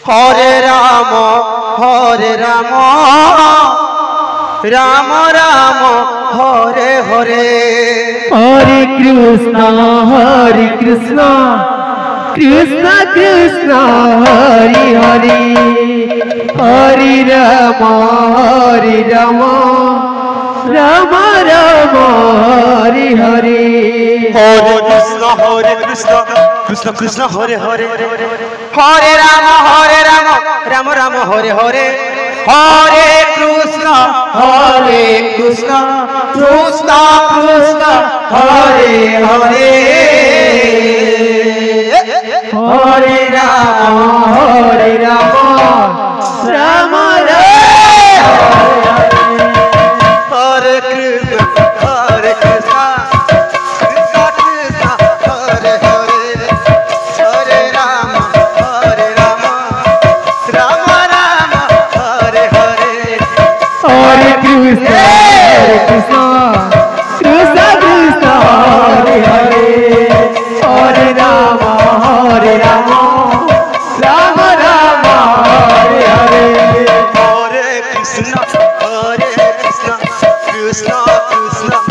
Hare Ram Ram Ram Hare Hare Hare Krishna Krishna Krishna Hare Hare Hare Ram Ram Ram Hare Hare Hare Krishna Krishna Krishna Hare Hare Hare Ram Ram Ram Hare Hare Hare Krishna Krishna Krishna Hare Hare Hare Ram Ram Ram Hare Krishna Krishna Krishna Hare Hare Hare Ram Ram Ram Hare Hare Hare Krishna Krishna Krishna Hare Hare Hare Ram Ram Ram Hare Hare Hare Krishna Krishna Krishna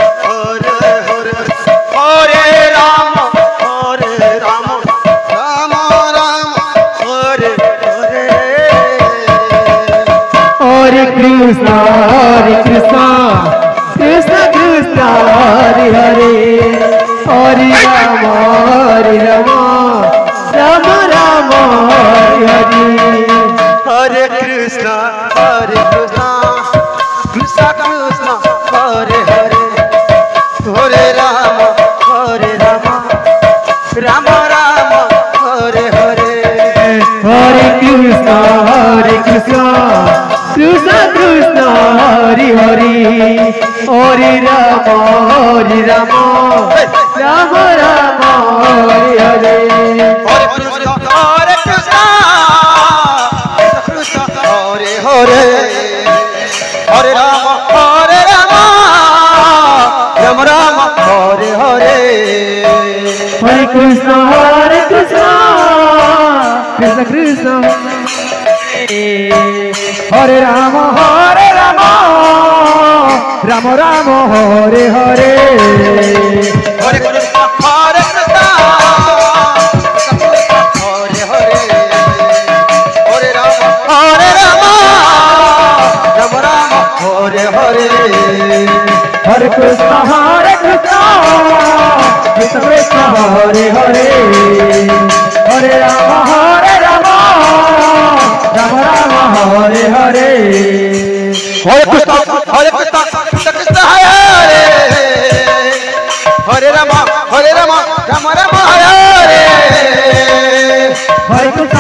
Hare Hare Hare Ram Ram Ram Hare Hare Hare Krishna Krishna Krishna Hare Hare Hare Ram Ram Ram Hare Hare Hare Krishna Krishna Krishna Hare Hare Hare Ram Ram Ram Hare Hare Hare Krishna Krishna Krishna Hare Hare Hare Ram Ram Ram Hare Hare Hare Krishna Krishna Hare Hare Hare Ram Ram Hare Hare Hare Krishna Krishna Krishna Hare Ram Ram Ram Hare Hare Hare Krishna Hare Hare Hare Ram Ram Hare Hare Hare Krishna Krishna Krishna Hare Hare Hare Ram Ram Ram Hare Hare Hare Krishna Krishna Krishna Hare Hare Ram Ram Ram Hare Hare Hare Krishna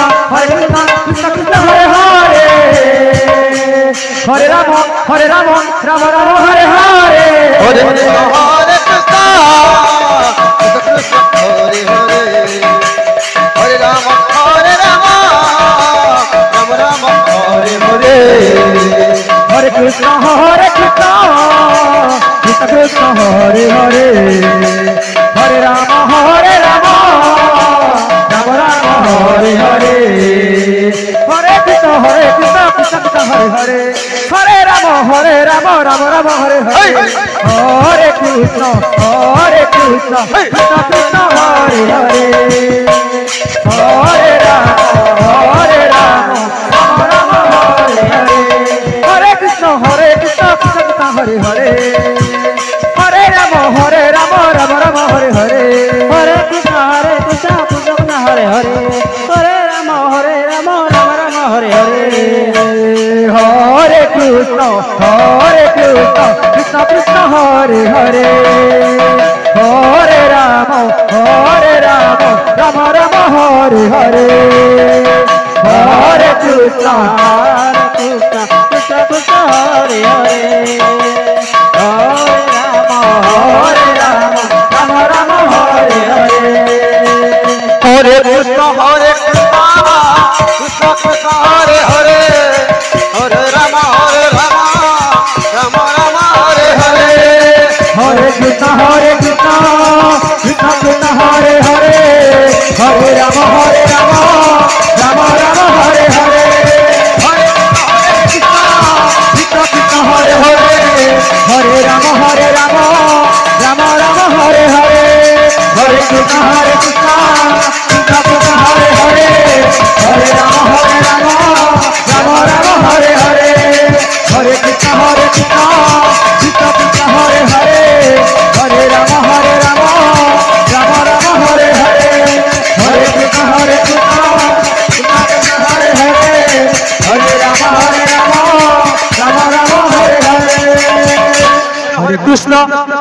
Krishna Krishna Hare Hare Hare Ram Ram Ram Hare Hare Hare Krishna Krishna Hare Hare Hare Ram Ram Ram Hare Hare Hare Krishna Krishna Krishna Hare Hare Hare Ram Ram Ram Hare Hare Hare Krishna Krishna Krishna Hare Hare Hare Ram Ram Ram Hare Hare Hare Krishna Krishna Krishna Hare Hare Hare Ram Ram Ram Hare Hare Hare Krishna Krishna Krishna Hare Hare Hare Ram Ram Ram Hare Hare Hare Krishna Krishna Krishna Hare Hare Hare Ram Ram Ram Hare Hare Hare Krishna Krishna Krishna Hare Hare Hare Ram Ram Ram Hare Hare Hare Krishna Krishna Krishna Hare Hare Hare Ram Ram Ram Hare Hare Hare Krishna Krishna Krishna Hare Hare Hare Ram Ram Hare Hare Hare Krishna Krishna Krishna Hare Hare Hare Ram Ram Ram Hare Hare Hare Krishna Krishna Krishna Hare Hare Hare Rama Rama Rama Hare Hare Hare Krishna Krishna Krishna Hare Hare Hare Rama Rama Rama Hare Hare Hare Krishna Krishna Krishna Hare Hare Hare Rama Rama Rama Hare Hare Hare Krishna